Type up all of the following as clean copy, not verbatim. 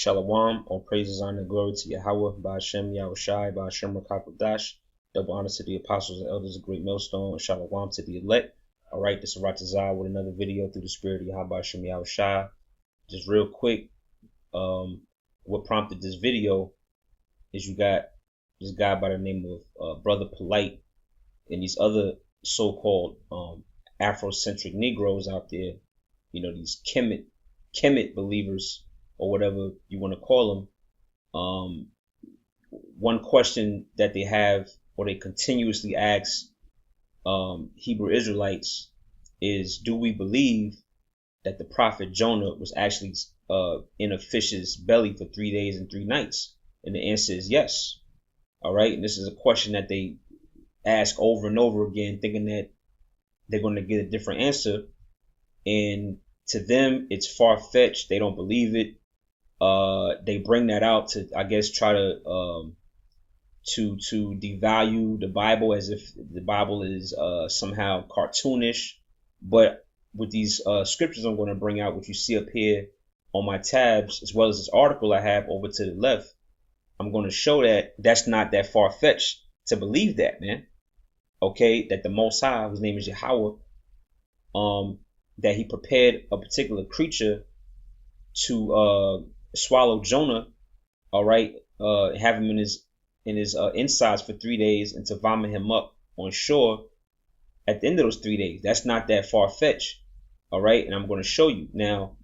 Shalom, all praises, honor, and glory to Yahweh, Ba'ashem, Yahushai, Ba'ashem, Rakakodash. Double honor to the apostles and elders of Great Millstone, and Shalom to the elect. All right, this is Ratazah with another video through the spirit of Yahweh, Ba'ashem, Yahushai. Just real quick, what prompted this video is you got this guy by the name of Brother Polite and these other so-called Afrocentric Negroes out there, you know, these Kemet believers, or whatever you want to call them. One question that they have, or they continuously ask Hebrew Israelites, is, do we believe that the prophet Jonah was actually in a fish's belly for 3 days and 3 nights? And the answer is yes. All right. And this is a question that they ask over and over again, thinking that they're going to get a different answer. And to them, it's far-fetched. They don't believe it. They bring that out to, I guess, try to devalue the Bible, as if the Bible is somehow cartoonish. But with these scriptures I'm going to bring out, which you see up here on my tabs, as well as this article I have over to the left, I'm going to show that that's not that far-fetched to believe that, man. Okay, that the Most High, whose name is Yahweh, that he prepared a particular creature to swallow Jonah, all right, have him in his insides for 3 days, and to vomit him up on shore at the end of those 3 days. That's not that far-fetched, all right, and I'm going to show you. Now,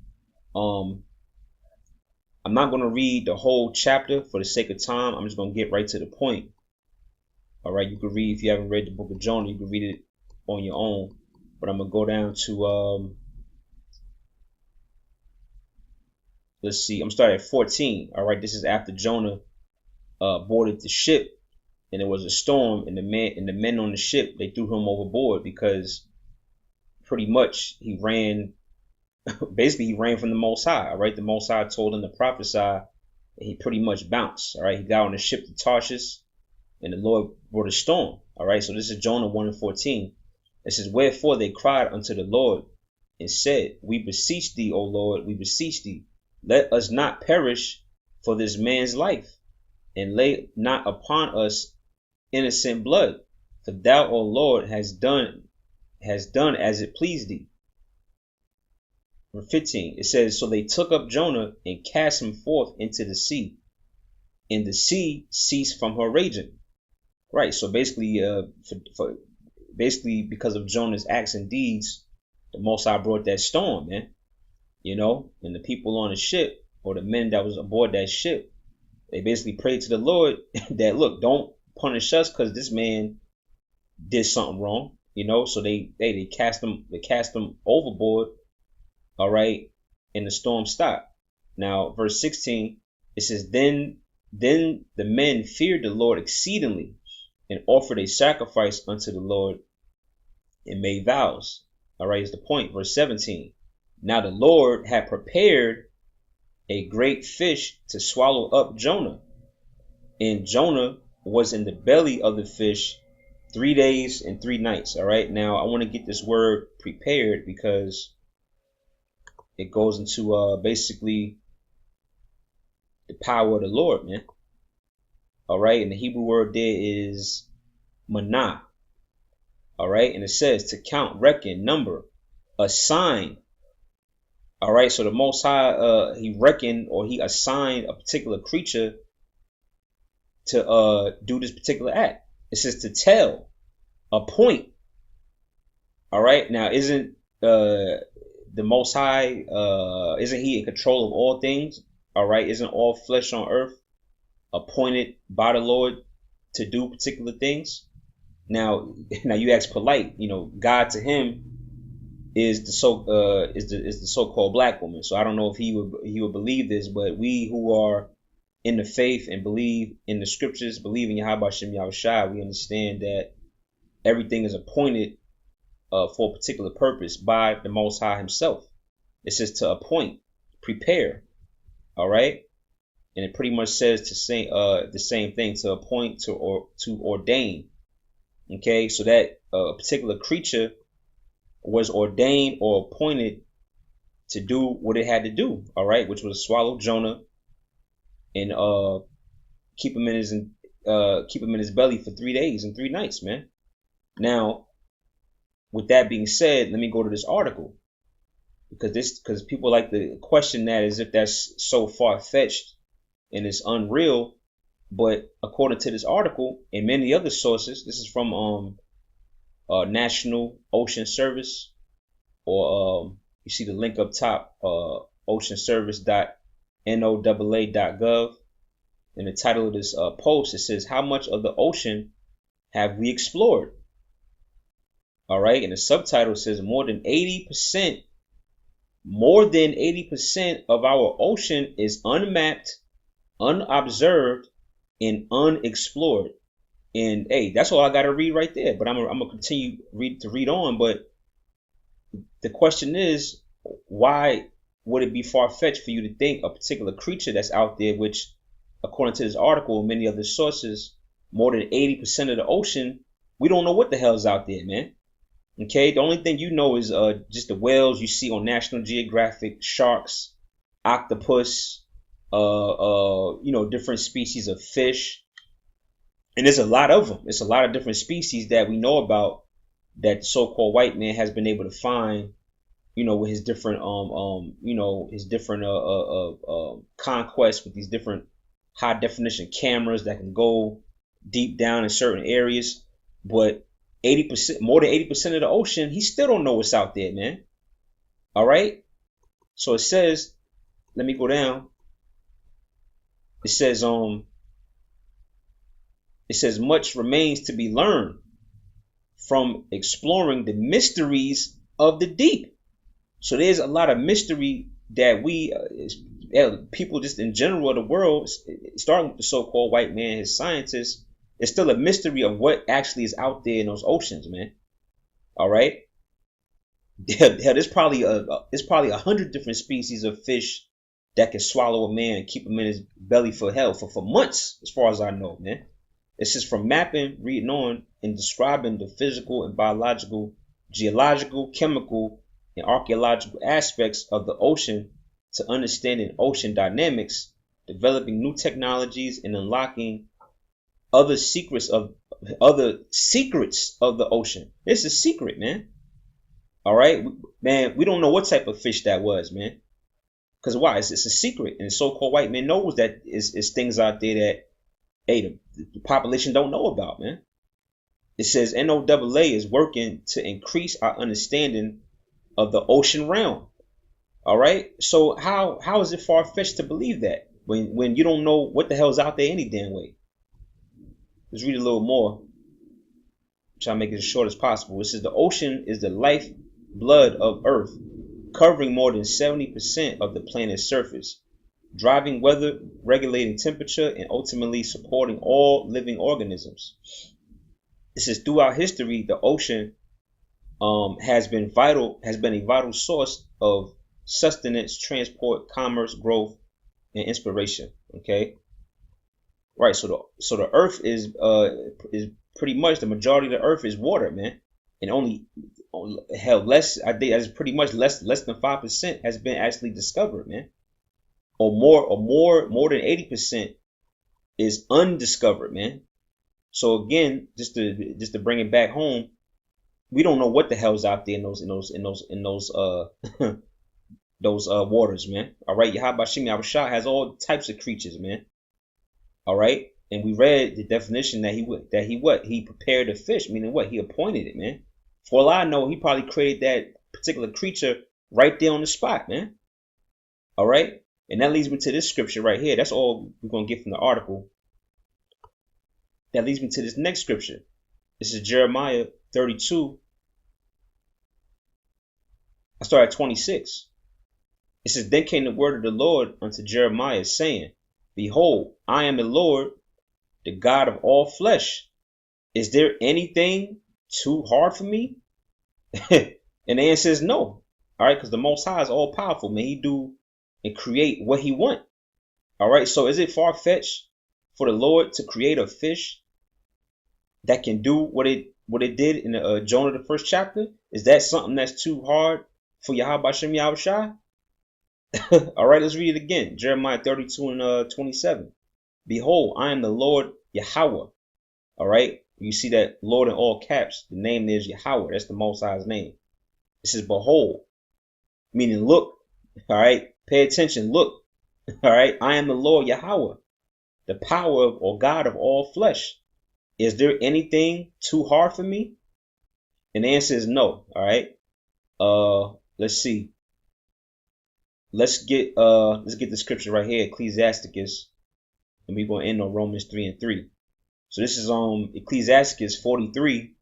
I'm not going to read the whole chapter for the sake of time. I'm just going to get right to the point. All right, you can read, if you haven't read the book of Jonah, you can read it on your own. But I'm going to go down to, let's see, I'm starting at 14. All right, this is after Jonah boarded the ship, and there was a storm, and the men on the ship, they threw him overboard because pretty much he ran, basically he ran from the Most High. All right, the Most High told him to prophesy, and he pretty much bounced. All right, he got on the ship to Tarshish, and the Lord brought a storm. All right, so this is Jonah 1:14. It says, wherefore they cried unto the Lord and said, we beseech thee, O Lord, we beseech thee, let us not perish for this man's life, and lay not upon us innocent blood, for thou, O Lord, has done as it pleased thee. Verse 15, it says, so they took up Jonah and cast him forth into the sea, and the sea ceased from her raging. Right, so basically, basically because of Jonah's acts and deeds, the Most High brought that storm, man. You know, and the people on the ship, or the men that was aboard that ship, they basically prayed to the Lord that, look, don't punish us because this man did something wrong. You know, so they cast him overboard. All right, and the storm stopped. Now, verse 16, it says, then the men feared the Lord exceedingly, and offered a sacrifice unto the Lord, and made vows. All right, is the point. Verse 17. Now the Lord had prepared a great fish to swallow up Jonah, and Jonah was in the belly of the fish 3 days and 3 nights. All right, now I want to get this word prepared because it goes into basically the power of the Lord, man. All right, and the Hebrew word there is manah. All right, and it says to count, reckon, number, assign. All right, so the Most High, he reckoned, or he assigned a particular creature to do this particular act. It says to tell, appoint. All right, now isn't the Most High, isn't he in control of all things? All right, isn't all flesh on earth appointed by the Lord to do particular things? Now you ask Polite, you know, God to him is the so-called black woman. So I don't know if he would believe this, but we who are in the faith and believe in the scriptures, believe in Yahweh Hashem Yahushai, we understand that everything is appointed for a particular purpose by the Most High himself. It says to appoint, prepare. All right. And it pretty much says to say the same thing, to appoint, to ordain. Okay, so that a particular creature was ordained or appointed to do what it had to do. All right, which was swallow Jonah and keep him in his belly for 3 days and 3 nights, man. Now, with that being said, let me go to this article, because people like to question that as if that's so far fetched and it's unreal. But according to this article and many other sources, this is from National Ocean Service, or you see the link up top, oceanservice.noaa.gov. And the title of this post, it says, "How much of the ocean have we explored?" All right, and the subtitle says, more than 80% of our ocean is unmapped, unobserved, and unexplored. And hey, that's all I got to read right there. But I'm gonna continue to read on. But the question is, why would it be far-fetched for you to think a particular creature that's out there, which, according to this article and many other sources, more than 80% of the ocean, we don't know what the hell's out there, man. Okay, the only thing you know is just the whales you see on National Geographic, sharks, octopus, different species of fish, and there's a lot of them. It's a lot of different species that we know about that the so-called white man has been able to find, with his different conquests with these different high definition cameras that can go deep down in certain areas. But 80%, more than 80% of the ocean, he still don't know what's out there, man. All right. So it says, let me go down. It says, much remains to be learned from exploring the mysteries of the deep. So there's a lot of mystery that we, people just in general of the world, starting with the so-called white man, his scientists, it's still a mystery of what actually is out there in those oceans, man. All right. There's probably 100 different species of fish that can swallow a man and keep him in his belly for months, as far as I know, man. It's just from mapping, reading on, and describing the physical and biological, geological, chemical, and archaeological aspects of the ocean to understanding ocean dynamics, developing new technologies, and unlocking other secrets of the ocean. It's a secret, man. All right, man. We don't know what type of fish that was, man. Because why? It's a secret, and the so-called white man knows that it's things out there that, hey, the population don't know about, man. It says NOAA is working to increase our understanding of the ocean realm. All right. So how is it far-fetched to believe that when you don't know what the hell's out there any damn way? Let's read a little more. Try to make it as short as possible. It says the ocean is the life blood of Earth, covering more than 70% of the planet's surface, driving weather, regulating temperature, and ultimately supporting all living organisms. It says throughout history, the ocean has been a vital source of sustenance, transport, commerce, growth, and inspiration. Okay, right. So the Earth is pretty much the majority of the Earth is water, man, and only hell less. I think that's pretty much less than 5% has been actually discovered, man, or more than 80% is undiscovered, man. So again, just to bring it back home, we don't know what the hell's out there in those those waters, man. All right, Yahweh Shem Yahushua has all types of creatures, man. All right, and we read the definition that he prepared a fish, meaning what? He appointed it, man. For all I know, he probably created that particular creature right there on the spot, man. All right, and that leads me to this scripture right here. That's all we're gonna get from the article. That leads me to this next scripture. This is Jeremiah 32. I start at 26. It says, then came the word of the Lord unto Jeremiah, saying, behold, I am the Lord, the God of all flesh. Is there anything too hard for me? And the answer is no. All right, because the Most High is all powerful, man. He do and create what he want. All right, so is it far-fetched for the Lord to create a fish that can do what it did in Jonah, the first chapter? Is that something that's too hard for Yahweh Shem Yahushua? All right, let's read it again. Jeremiah 32 and 27. Behold, I am the Lord Yahweh. All right, you see that Lord in all caps. The name is Yahweh. That's the Most High's name. It says, behold, meaning look. All right, pay attention. Look. All right, I am the Lord Yahweh, the power of or God of all flesh. Is there anything too hard for me? And the answer is no. All right. Let's see. Let's get the scripture right here, Ecclesiasticus, and we're gonna end on Romans 3 and 3. So this is Ecclesiasticus 43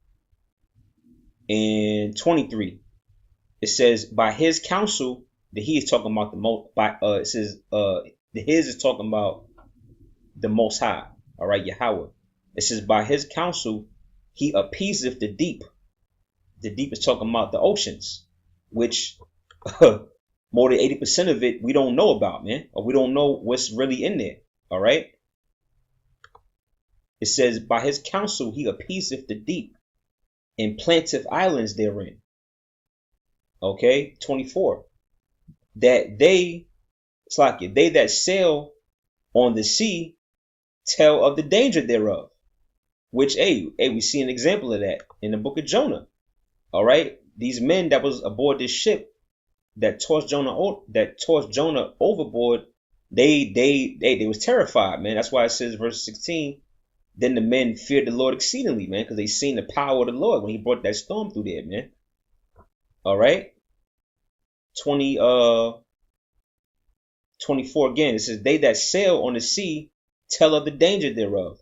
and 23. It says, by his counsel, that he is talking about the most it says the his is talking about the Most High, all right, Yahweh. It says, by his counsel, he appeaseth the deep. The deep is talking about the oceans, which more than 80% of it we don't know about, man, or we don't know what's really in there. All right. It says, by his counsel he appeaseth the deep, and planteth islands therein. Okay, 24. That it's like they that sail on the sea tell of the danger thereof. Which, we see an example of that in the book of Jonah. All right, these men that was aboard this ship that tossed Jonah overboard, they was terrified, man. That's why it says, verse 16. Then the men feared the Lord exceedingly, man, because they seen the power of the Lord when he brought that storm through there, man. All right. 24 again. It says, they that sail on the sea tell of the danger thereof.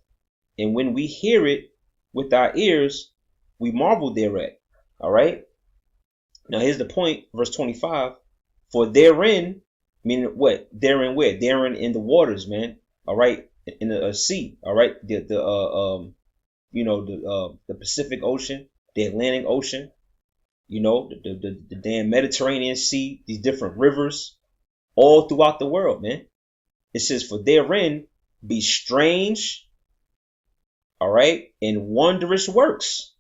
And when we hear it with our ears, we marvel thereat. All right. Now here's the point, verse 25. For therein, meaning what? Therein where? Therein in the waters, man. All right. In the sea. All right. The Pacific Ocean, the Atlantic Ocean, the damn Mediterranean Sea, these different rivers, all throughout the world, man. It says, for therein be strange, all right, and wondrous works,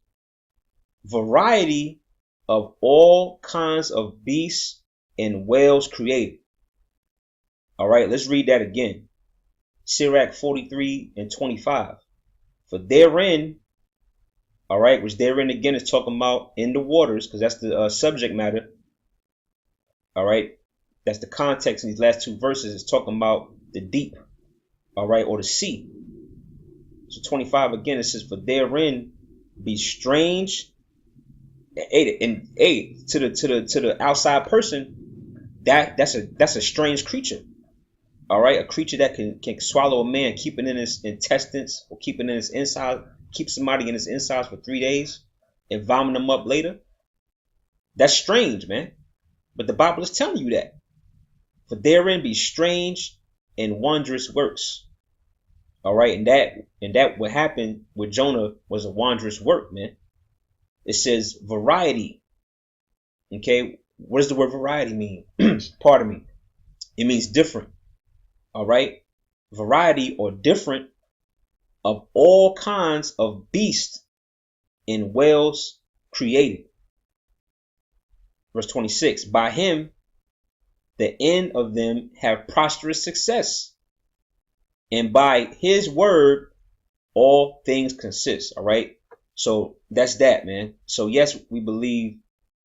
variety of all kinds of beasts and whales created. All right, let's read that again. Sirach 43 and 25. For therein, all right, which therein again is talking about in the waters, because that's the subject matter. All right, that's the context in these last two verses. It's talking about the deep, all right, or the sea. So 25 again, it says, for therein be strange. And to the outside person, that's a strange creature. All right, a creature that can swallow a man, keep it in his intestines, or keep it in his inside, keep somebody in his insides for 3 days and vomit them up later. That's strange, man. But the Bible is telling you that. For therein be strange and wondrous works. All right, and that what happened with Jonah was a wondrous work, man. It says variety. Okay, what does the word variety mean? Pardon me. It means different. All right, variety or different of all kinds of beasts and whales created. Verse 26. By him, the end of them have prosperous success, and by his word, all things consist. All right. So that's that, man. So yes, we believe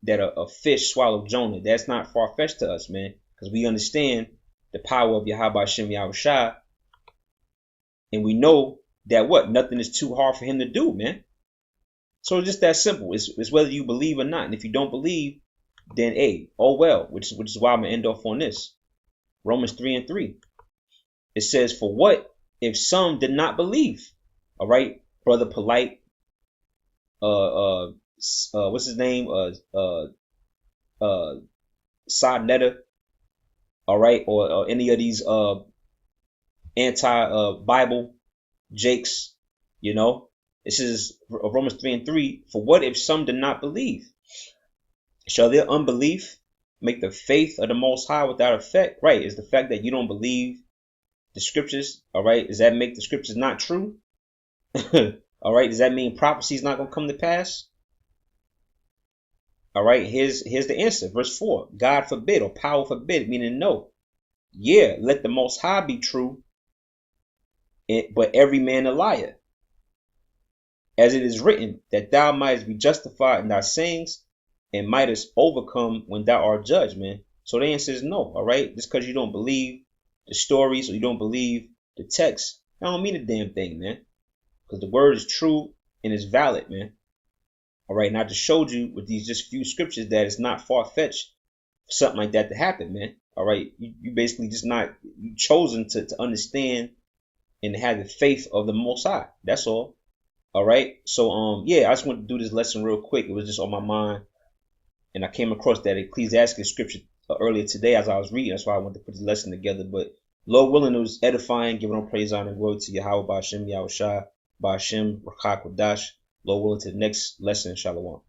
that a fish swallowed Jonah. That's not far-fetched to us, man, because we understand the power of Yahweh Shem Yahushua, and we know that nothing is too hard for him to do, man. So it's just that simple. It's whether you believe or not. And if you don't believe, then oh well, which is why I'm gonna end off on this. Romans 3 and 3. It says, for what if some did not believe? All right, Brother Polite, what's his name? Sadnetta, all right, or any of these anti-Bible Jakes, This is Romans 3 and 3. For what if some did not believe? Shall their unbelief make the faith of the Most High without effect? Right, is the fact that you don't believe the scriptures, all right, does that make the scriptures not true? All right, does that mean prophecy is not going to come to pass? All right, here's the answer. Verse 4, God forbid, or power forbid, meaning no. Yeah, let the Most High be true, but every man a liar. As it is written, that thou mightest be justified in thy sayings and mightest overcome when thou art judged, man. So the answer is no, all right? Just because you don't believe the stories or you don't believe the text, that don't mean a damn thing, man. Because the word is true and it's valid, man. All right, and I just showed you with these just few scriptures that it's not far-fetched for something like that to happen, man. All right, you basically just not you chosen to understand and have the faith of the Most High. That's all. All right. So yeah, I just wanted to do this lesson real quick. It was just on my mind, and I came across that Ecclesiastes scripture earlier today as I was reading. That's why I wanted to put this lesson together. But Lord willing, it was edifying, giving all praise, honor, and glory to Yahweh Ba'ashem, Yahweh Shai, Ba'ashem, Rakak Wadash. Lord willing, to the next lesson, Shalom.